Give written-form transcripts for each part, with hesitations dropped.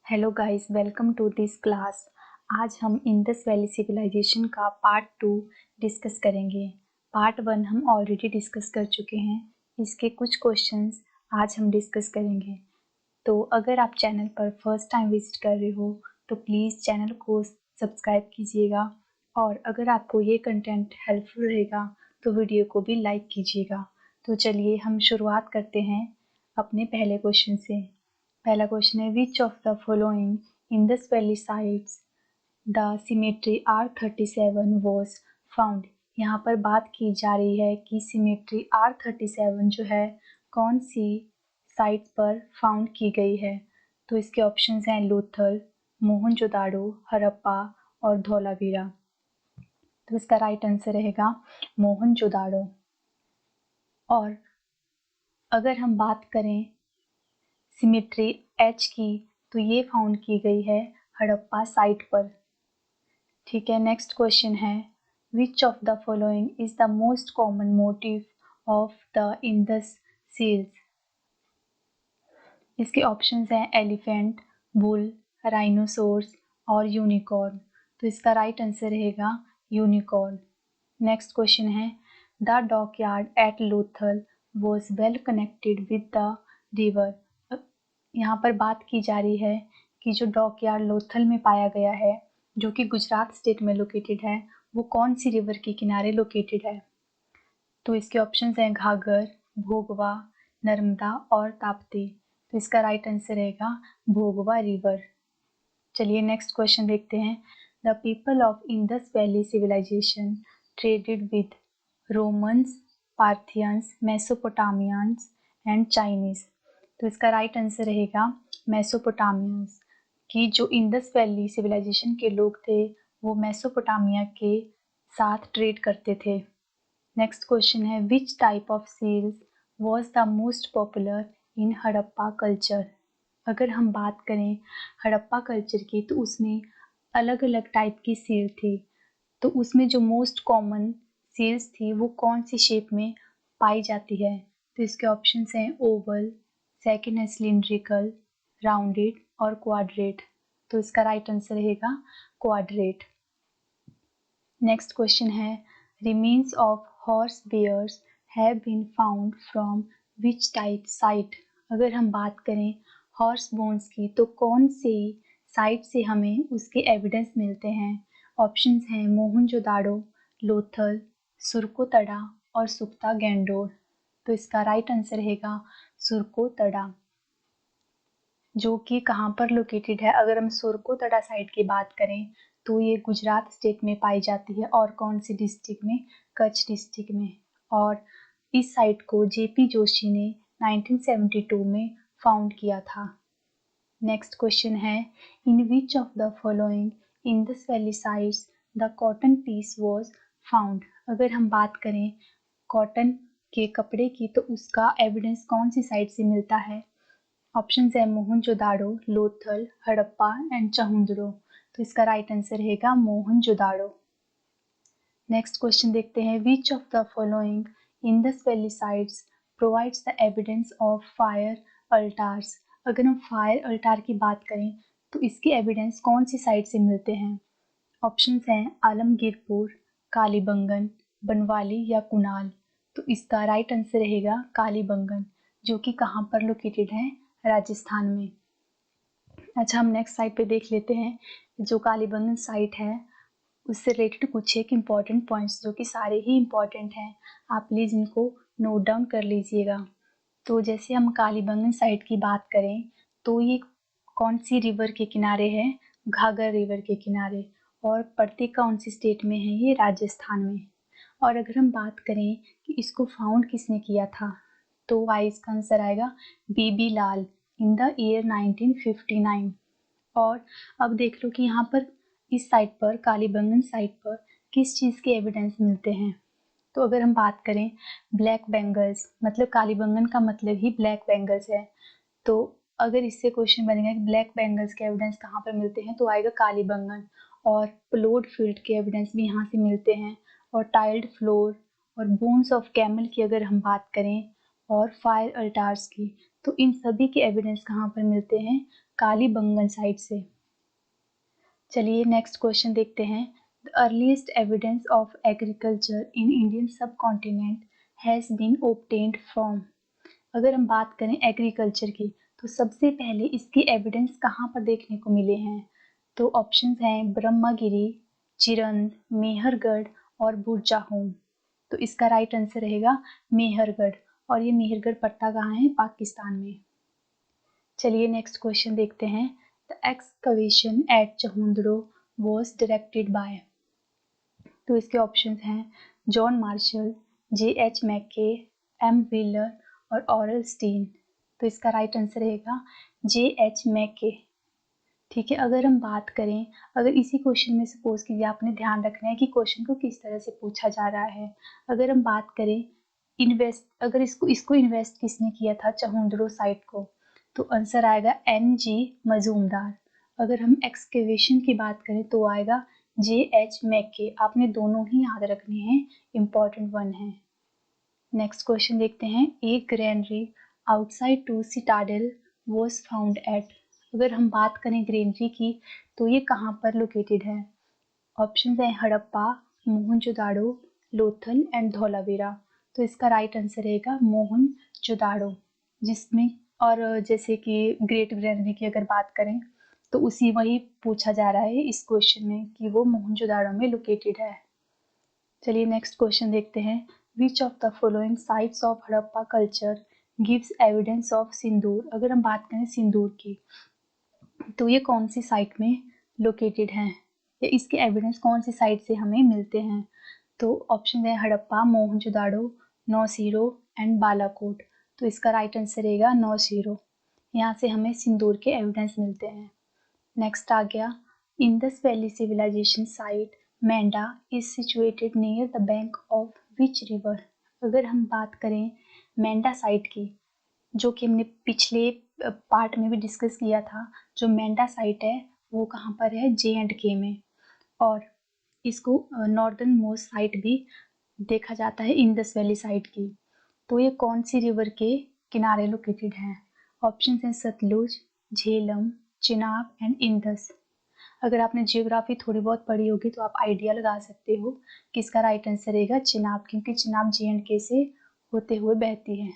Hello guys, welcome to this class. आज हम Indus valley civilization का पार्ट 2 डिस्कस करेंगे। पार्ट 1 हम ऑलरेडी डिस्कस कर चुके हैं। इसके कुछ क्वेश्चंस आज हम डिस्कस करेंगे। तो अगर आप चैनल पर फर्स्ट टाइम विजिट कर रहे हो तो प्लीज़ चैनल को सब्सक्राइब कीजिएगा, और अगर आपको ये कंटेंट हेल्पफुल रहेगा तो वीडियो को भी लाइक कीजिएगा। तो चलिए हम शुरुआत करते हैं अपने पहले क्वेश्चन से। पहला क्वेश्चन है, which of the following Indus valley sites the symmetry R37 was found. यहाँ पर बात की जा रही है कि सिमेट्री R37 जो है कौन सी साइट पर फाउंड की गई है। तो इसके ऑप्शंस हैं लोथल, मोहनजोदाड़ो, हड़प्पा और धौलावीरा। तो इसका राइट आंसर रहेगा मोहनजोदाड़ो। और अगर हम बात करें सिमेट्री एच की, तो ये फाउंड की गई है हड़प्पा साइट पर। ठीक है, नेक्स्ट क्वेश्चन है, which of the following is the most common motif of the Indus seals. इसके ऑप्शंस हैं एलिफेंट, बुल, राइनोसोर्स और यूनिकॉर्न। तो इसका राइट आंसर रहेगा यूनिकॉर्न। नेक्स्ट क्वेश्चन है, the dockyard at Lothal was well connected with the river. यहाँ पर बात की जा रही है कि जो डॉकयार्ड लोथल में पाया गया है, जो कि गुजरात स्टेट में लोकेटेड है, वो कौन सी रिवर के किनारे लोकेटेड है। तो इसके ऑप्शंस हैं घाघर, भोगवा, नर्मदा और ताप्ती। तो इसका राइट आंसर रहेगा भोगवा रिवर। चलिए नेक्स्ट क्वेश्चन देखते हैं, the people of Indus valley civilization traded with Romans, Parthians, Mesopotamians and Chinese. तो इसका राइट आंसर रहेगा मेसोपोटामियंस। कि जो इंडस वैली सिविलाइजेशन के लोग थे वो मेसोपोटामिया के साथ ट्रेड करते थे। नेक्स्ट क्वेश्चन है, which type of seals was the most popular in Harappa culture. अगर हम बात करें हड़प्पा कल्चर की, तो उसमें अलग अलग टाइप की सील थी। तो उसमें जो मोस्ट कॉमन सील्स थी वो कौन सी शेप में पाई जाती है। तो इसके ऑप्शंस हैं ओवल, सेकेंड है सिलिंड्रिकल, राउंडेड और क्वाड्रेट। तो इसका राइट आंसर रहेगा क्वाड्रेट। नेक्स्ट क्वेश्चन है, remains of horse bears have been found from which type site. अगर हम बात करें हॉर्स बोन्स की, तो कौन सी साइट से हमें उसके एविडेंस मिलते हैं। ऑप्शंस हैं मोहनजोदाड़ो, लोथल, सुरकोतड़ा और सुक्ता गैंडोर। तो इसका राइट आंसर रहेगा सुरकोतड़ा, जो कि कहाँ पर लोकेटेड है। अगर हम सुरकोतड़ा साइट की बात करें तो ये गुजरात स्टेट में पाई जाती है, और कौन सी डिस्ट्रिक्ट में, कच्छ डिस्ट्रिक्ट में। और इस साइट को जेपी जोशी ने 1972 में फाउंड किया था। नेक्स्ट क्वेश्चन है, in which of the following Indus valley sites the cotton piece was found. अगर हम बात करें कॉटन के कपड़े की, तो उसका एविडेंस कौन सी साइट से मिलता है। ऑप्शंस है मोहनजोदाड़ो, लोथल, हड़प्पा एंड चहुंदड़ो। तो इसका राइट आंसर रहेगा मोहनजोदाड़ो। नेक्स्ट क्वेश्चन देखते हैं, which of the following Indus valley sites provides the evidence of fire altars. अगर हम फायर अल्टार की बात करें तो इसके एविडेंस कौन सी साइट से मिलते हैं। ऑप्शंस हैं आलमगीरपुर, कालीबंगन, बनवाली या कुनाल। तो इसका राइट आंसर रहेगा कालीबंगन, जो कि कहाँ पर लोकेटेड है, राजस्थान में। अच्छा, हम नेक्स्ट साइट पे देख लेते हैं। जो कालीबंगन साइट है उससे रिलेटेड कुछ एक इम्पॉर्टेंट पॉइंट्स, जो कि सारे ही इम्पॉर्टेंट हैं, आप प्लीज़ इनको नोट डाउन कर लीजिएगा। तो जैसे हम कालीबंगन साइट की बात करें तो ये कौन सी रिवर के किनारे है, घाघर रिवर के किनारे, और पड़ती कौन सी स्टेट में है, ये राजस्थान में। और अगर हम बात करें कि इसको फाउंड किसने किया था, तो वाई इसका आंसर आएगा बीबी लाल इन द ईयर 1959। और अब देख लो कि यहाँ पर इस साइट पर, कालीबंगन साइट पर, किस चीज़ के एविडेंस मिलते हैं। तो अगर हम बात करें ब्लैक बेंगल्स, मतलब कालीबंगन का मतलब ही ब्लैक बेंगल्स है। तो अगर इससे क्वेश्चन बनेगा कि ब्लैक बेंगल्स के एविडेंस कहाँ पर मिलते हैं, तो आएगा कालीबंगन। और प्लोड फील्ड के एविडेंस भी यहाँ से मिलते हैं, और टाइल्ड फ्लोर और बोन्स ऑफ कैमल की अगर हम बात करें, और फायर अल्टार्स की, तो इन सभी के एविडेंस कहाँ पर मिलते हैं, कालीबंगन साइट से। चलिए नेक्स्ट क्वेश्चन देखते हैं। The earliest evidence of agriculture in Indian subcontinent has been obtained from. अगर हम बात करें एग्रीकल्चर की तो सबसे पहले इसकी एविडेंस कहाँ पर देखने को मिले हैं? तो ऑप्शंस हैं ब्रह्मगिरी, चिरंद, मेहरगढ़ और बुरजाहोम। तो इसका राइट आंसर रहेगा मेहरगढ़, और ये मेहरगढ़ पड़ता कहाँ है? पाकिस्तान में। चलिए नेक्स्ट क्वेश्चन देखते हैं। The excavation at Chanhudaro was directed by. तो इसके ऑप्शंस हैं जॉन मार्शल, J.H. मैके, M. व्हीलर और ऑरल स्टीन। तो इसका राइट आंसर रहेगा J.H. मैके। ठीक है, अगर हम बात करें, अगर इसी क्वेश्चन में सपोज कीजिए, आपने ध्यान रखना है कि क्वेश्चन को किस तरह से पूछा जा रहा है। अगर हम बात करें इन्वेस्ट, अगर इसको इन्वेस्ट किसने किया था चहुंदड़ो साइट को, तो आंसर आएगा N.G. मजूमदार। अगर हम एक्सकेवेशन की बात करें तो आएगा J.H. मैके। आपने दोनों ही याद रखने हैं, इम्पॉर्टेंट वन है। नेक्स्ट क्वेश्चन देखते हैं। A granary outside to citadel was found at. अगर हम बात करें ग्रेनरी की तो ये कहाँ पर लोकेटेड है? ऑप्शन है हड़प्पा, मोहनजोदाड़ो, लोथल एंड धौलावीरा। तो इसका राइट आंसर रहेगा मोहनजोदाड़ो, जिसमें, और जैसे कि ग्रेट ग्रेनरी की अगर बात करें तो उसी वही पूछा जा रहा है इस क्वेश्चन में कि वो मोहनजोदाड़ो में लोकेटेड है। चलिए नेक्स्ट क्वेश्चन देखते हैं। Which of the following sites of Harappa culture gives evidence of sindoor. अगर हम बात करें सिंदूर की तो ये कौन सी साइट में लोकेटेड हैं, या इसके एविडेंस कौन सी साइट से हमें मिलते हैं? तो ऑप्शन है हड़प्पा, मोहनजोदाड़ो, नौसीरो एंड बालाकोट। तो इसका राइट आंसर रहेगा नौसीरो। यहाँ से हमें सिंदूर के एविडेंस मिलते हैं। नेक्स्ट आ गया। Indus valley civilisation site Manda is situated near the bank of which river. अगर हम बात करें मेंढा साइट की, जो कि हमने पिछले पार्ट में भी डिस्कस किया था, जो मेंढा साइट है वो कहाँ पर है? J&K में, और इसको नॉर्दर्न मोस्ट साइट भी देखा जाता है इंडस वैली साइट की। तो ये कौन सी रिवर के किनारे लोकेटेड है? ऑप्शन हैं सतलुज, झेलम, चिनाब एंड इंडस। अगर आपने जियोग्राफी थोड़ी बहुत पढ़ी होगी तो आप आइडिया लगा सकते हो कि इसका राइट आंसर रहेगा चिनाब, क्योंकि चिनाब J&K से होते हुए बहती है।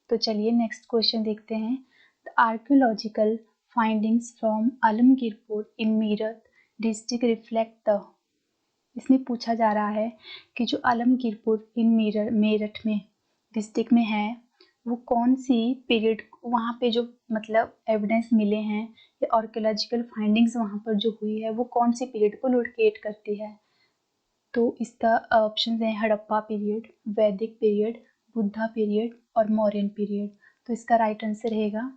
तो चलिए नेक्स्ट क्वेश्चन देखते हैं। The archaeological findings from Alamgirpur in Meerut district reflect the. इसमें पूछा जा रहा है कि जो आलमगीरपुर इन मेरठ में डिस्ट्रिक्ट में है, वो कौन सी पीरियड, वहाँ पे जो मतलब एविडेंस मिले हैं या आर्कियोलॉजिकल फाइंडिंग्स वहाँ पर जो हुई है वो कौन सी पीरियड को लोकेट करती है? तो इसका ऑप्शन है हड़प्पा पीरियड, वैदिक पीरियड, बुद्धा पीरियड और मौर्यन पीरियड। तो इसका राइट आंसर रहेगा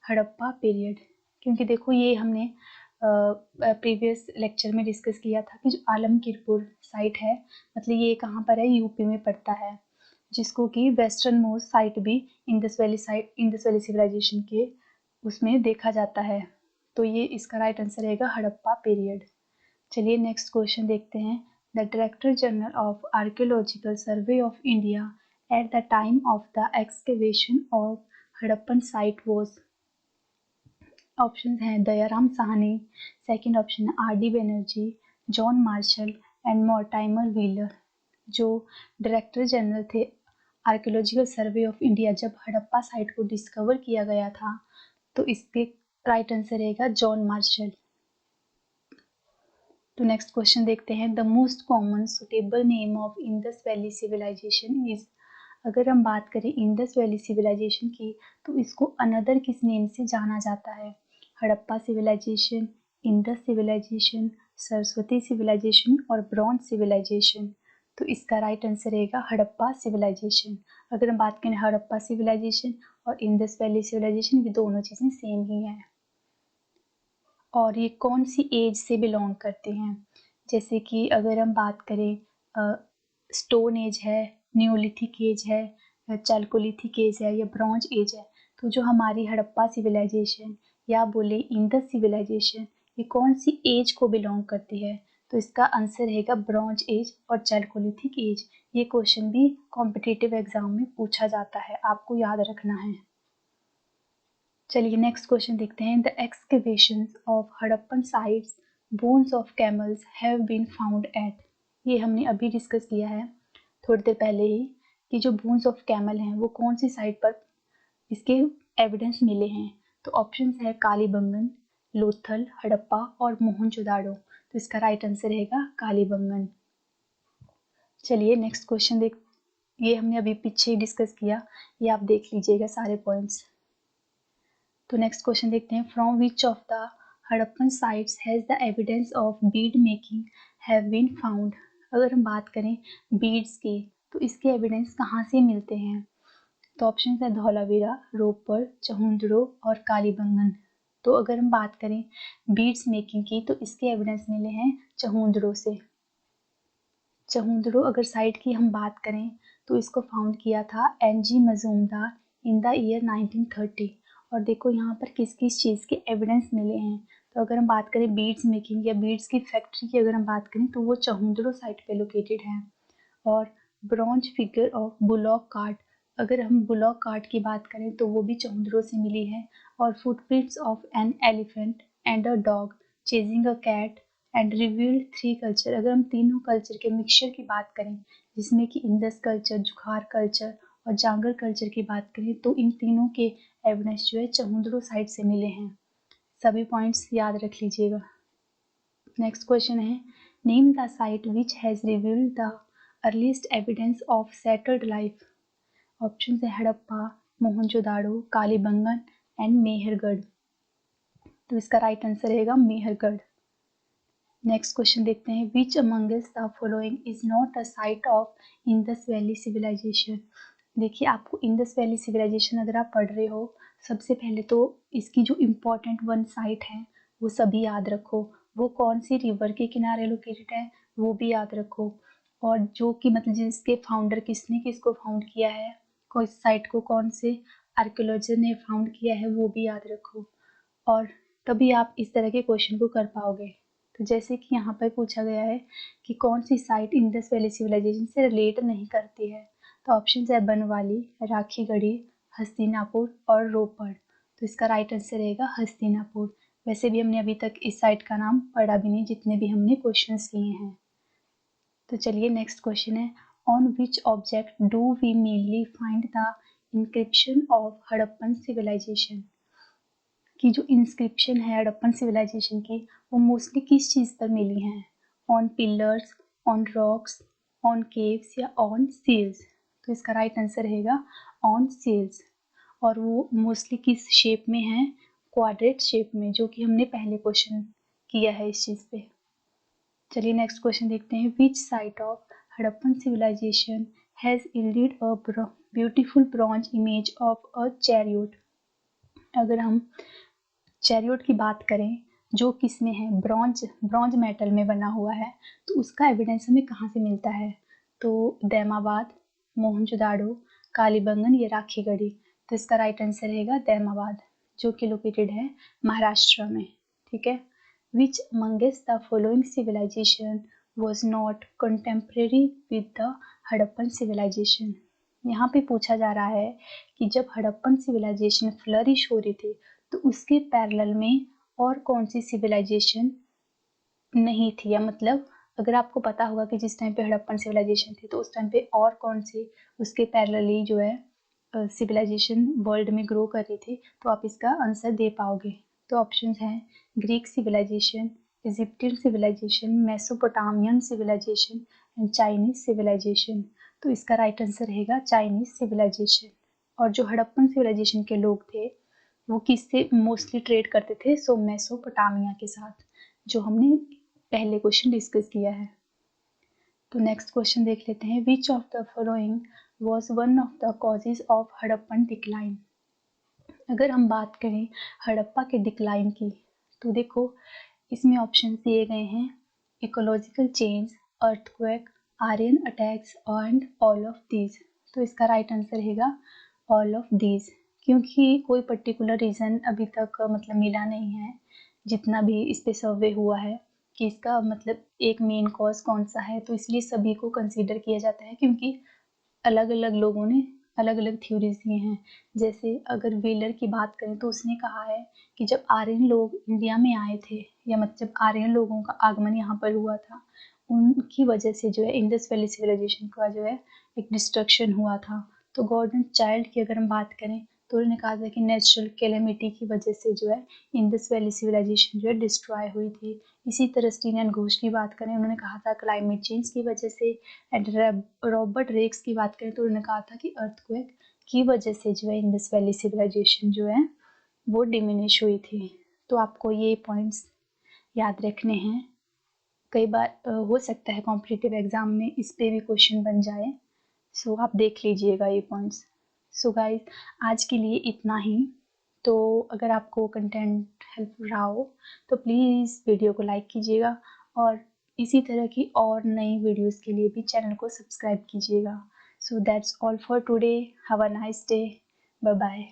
हड़प्पा पीरियड, क्योंकि देखो ये हमने प्रीवियस लेक्चर में डिस्कस किया था कि जो आलमगीरपुर साइट है, मतलब ये कहाँ पर है? यूपी में पड़ता है, जिसको कि वेस्टर्न मोस्ट साइट भी इंडस वैली सिविलाइजेशन के उसमें देखा जाता है। तो ये इसका राइट आंसर रहेगा हड़प्पा पीरियड। चलिए नेक्स्ट क्वेश्चन देखते हैं। The director general of archaeological survey of India at the time of the excavation of Harappan site was. Option हैं दयाराम साहनी, सेकंड ऑप्शन है R.D. Banerjee, John Marshall and Mortimer Wheeler. जो director general थे archaeological survey of India, जब Harappa site को discover किया गया था, तो इसके राइट आंसर रहेगा जॉन मार्शल। तो नेक्स्ट क्वेश्चन देखते हैं। The most common suitable name of Indus valley civilization is. अगर हम बात करें इंडस वैली सिविलाइजेशन की तो इसको अनदर किस नेम से जाना जाता है? Harappa civilization, Indus civilization, Saraswati civilization और ब्रॉन्ज सिविलाइजेशन। तो इसका राइट आंसर रहेगा हड़प्पा सिविलाइजेशन। अगर हम बात करें हड़प्पा सिविलाइजेशन और इंडस वैली सिविलाइजेशन, ये दोनों चीज़ें सेम ही हैं। और ये कौन सी एज से बिलोंग करते हैं? जैसे कि अगर हम बात करें स्टोन एज है, न्यूलिथिक एज है, चैल्कोलिथिक एज है या ब्रॉन्ज एज है, तो जो हमारी हड़प्पा सिविलाइजेशन या बोले इंडस सिविलाइजेशन, ये कौन सी एज को बिलोंग करती है? तो इसका आंसर रहेगा ब्रॉन्ज एज और चैल्कोलिथिक एज। ये क्वेश्चन भी कॉम्पिटिटिव एग्जाम में पूछा जाता है, आपको याद रखना है। चलिए नेक्स्ट क्वेश्चन देखते हैं। The excavations of Harappan sites bones of camels have been found at. ये हमने अभी डिस्कस किया है थोड़ी देर पहले ही कि जो बोन्स ऑफ कैमल हैं वो कौन सी साइट पर इसके एविडेंस मिले हैं। तो ऑप्शंस है कालीबंगन, लोथल, हड़प्पा और मोहनजोदाड़ो। तो इसका राइट आंसर रहेगा कालीबंगन। चलिए नेक्स्ट क्वेश्चन देख, ये हमने अभी पीछे ही डिस्कस किया, ये आप देख लीजिएगा सारे पॉइंट्स। तो नेक्स्ट क्वेश्चन देखते हैं। From which of the Harappan sites has the evidence of bead making have been found. अगर हम बात करें बीड्स की तो इसके एविडेंस कहाँ से मिलते हैं। तो ऑप्शन है धौलावीरा, रोपर, चहुंदड़ो और कालीबंगन। तो अगर हम बात करें बीड्स मेकिंग की तो इसके एविडेंस मिले हैं चहुंदड़ो से। चहुंदड़ो अगर साइट की हम बात करें तो इसको फाउंड किया था NG Majumdar in the year 1930। और देखो यहाँ पर किस किस चीज़ के एविडेंस मिले हैं। तो अगर हम बात करें बीड्स मेकिंग या बीड्स की फैक्ट्री की अगर हम बात करें तो वो चहुंदड़ो साइट पे लोकेटेड है। और bronze figure of bullock cart, अगर हम बुलॉक कार्ट की बात करें तो वो भी चहुंदड़ो से मिली है। और footprints of an elephant and a dog chasing a cat and revealed 3 culture, अगर हम तीनों कल्चर के मिक्सचर की बात करें जिसमें कि इंदस कल्चर, जुखार कल्चर और जांगर कल्चर की बात करें तो इन तीनों के एविडेंस जो है चहुंदड़ो साइट से मिले हैं। सभी पॉइंट्स याद रख लीजिएगा। नेक्स्ट क्वेश्चन है। Name the site which has revealed the earliest evidence of settled life. Option है हड़प्पा, मोहनजोदाड़ो, कालीबंगन एंड मेहरगढ़। तो इसका राइट आंसर रहेगा मेहरगढ़। नेक्स्ट क्वेश्चन देखते हैं। Which amongst the following is not a site of Indus valley civilisation. देखिए आपको Indus valley civilisation अगर आप पढ़ रहे हो सबसे पहले तो इसकी जो इम्पोर्टेंट वन साइट है वो सभी याद रखो। वो कौन सी रिवर के किनारे लोकेटेड है वो भी याद रखो। और जो कि मतलब जिसके फाउंडर किसने किसको फाउंड किया है, कोई साइट को कौन से आर्कियोलॉजर ने फाउंड किया है वो भी याद रखो। और तभी आप इस तरह के क्वेश्चन को कर पाओगे। तो जैसे कि यहाँ पर पूछा गया है कि कौन सी साइट इंडस वैली सिविलाइजेशन से रिलेट नहीं करती है। तो ऑप्शन है बनवाली, राखीगढ़ी, हस्तिनापुर और रोपड़। तो इसका राइट आंसर रहेगा हस्तिनापुर। वैसे भी हमने अभी तक इस साइट का नाम पढ़ा भी नहीं जितने भी हमने क्वेश्चंस किए हैं। तो चलिए नेक्स्ट क्वेश्चन है। On which object do we mainly find the encryption of Harappan civilization. की जो इंस्क्रिप्शन है हड़प्पन सिविलाइजेशन की वो मोस्टली किस चीज़ पर मिली हैं। On pillars, on rocks, on caves या ऑन सील्स। तो इसका राइट आंसर रहेगा ऑन सील्स। और वो मोस्टली किस शेप में है, क्वाड्रेट शेप में, जो कि हमने पहले क्वेश्चन किया है इस चीज़ पे। चलिए नेक्स्ट क्वेश्चन देखते हैं। Which site of Harappan civilization has yielded a beautiful bronze image of a chariot. अगर हम चैरियट की बात करें जो किस में है, ब्रॉन्ज मेटल में बना हुआ है, तो उसका एविडेंस हमें कहाँ से मिलता है। तो दैमाबाद, मोहनजोदाड़ो, कालीबंगन या राखीगढ़ी। तो इसका राइट आंसर रहेगा दैमाबाद जो कि लोकेटेड है महाराष्ट्र में। ठीक है। Which amongst the following civilisation was not contemporary with the Harappan civilisation. यहाँ पे पूछा जा रहा है कि जब हड़प्पन सिविलाइजेशन फ्लरिश हो रही थी तो उसके पैरेलल में और कौन सी सिविलाइजेशन नहीं थी, या मतलब अगर आपको पता होगा कि जिस टाइम पे हड़प्पन सिविलाइजेशन थी तो उस टाइम पे और कौन सी उसके पैरेलली जो है सिविलाइजेशन वर्ल्ड में ग्रो कर रही थी, तो आप इसका आंसर दे पाओगे। तो ऑप्शंस हैं Greek civilization, Egyptian civilization, Mesopotamian civilization and Chinese civilization. तो इसका राइट आंसर रहेगा चाइनीज सिविलाइजेशन। और जो हड़प्पन सिविलाइजेशन के लोग थे वो किससे मोस्टली ट्रेड करते थे, सो मेसोपोटामिया के साथ, जो हमने पहले क्वेश्चन डिस्कस किया है। तो नेक्स्ट क्वेश्चन देख लेते हैं। Which of the following was one of the causes of Harappan decline. अगर हम बात करें हड़प्पा के डिक्लाइन की तो देखो इसमें ऑप्शन दिए गए हैं ecological change, earthquake, Aryan attacks and all of these. तो इसका राइट आंसर रहेगा ऑल ऑफ दीज, क्योंकि कोई पर्टिकुलर रीज़न अभी तक मतलब मिला नहीं है जितना भी इस पे सर्वे हुआ है कि इसका मतलब एक मेन कॉज कौन सा है। तो इसलिए सभी को कंसीडर किया जाता है क्योंकि अलग अलग लोगों ने अलग अलग थ्योरीज दिए हैं। जैसे अगर व्हीलर की बात करें तो उसने कहा है कि जब आर्यन लोग इंडिया में आए थे, या मतलब आर्यन लोगों का आगमन यहाँ पर हुआ था, उनकी वजह से जो है इंडस वैली सिविलाइजेशन का जो है एक डिस्ट्रक्शन हुआ था। तो गॉर्डन चाइल्ड की अगर हम बात करें तो उन्होंने कहा था कि नेचुरल कैलेमिटी की वजह से जो है इंडस वैली सिविलाइजेशन जो है डिस्ट्रॉय हुई थी। इसी तरह स्टीन एंड घोष की बात करें, उन्होंने कहा था क्लाइमेट चेंज की वजह से। एंड रॉबर्ट रेक्स की बात करें तो उन्होंने कहा था कि अर्थक्वेक की वजह से जो है इंडस वैली सिविलाइजेशन जो है वो डिमिनिश हुई थी। तो आपको ये पॉइंट्स याद रखने हैं। कई बार हो सकता है कॉम्पिटिटिव एग्जाम में इस पे भी क्वेश्चन बन जाए, सो आप देख लीजिएगा ये पॉइंट्स। सो गाइस, आज के लिए इतना ही। तो अगर आपको कंटेंट हेल्पफुल रहा हो तो प्लीज़ वीडियो को लाइक कीजिएगा, और इसी तरह की और नई वीडियोस के लिए भी चैनल को सब्सक्राइब कीजिएगा। So that's all for today. Have a nice day. Bye bye.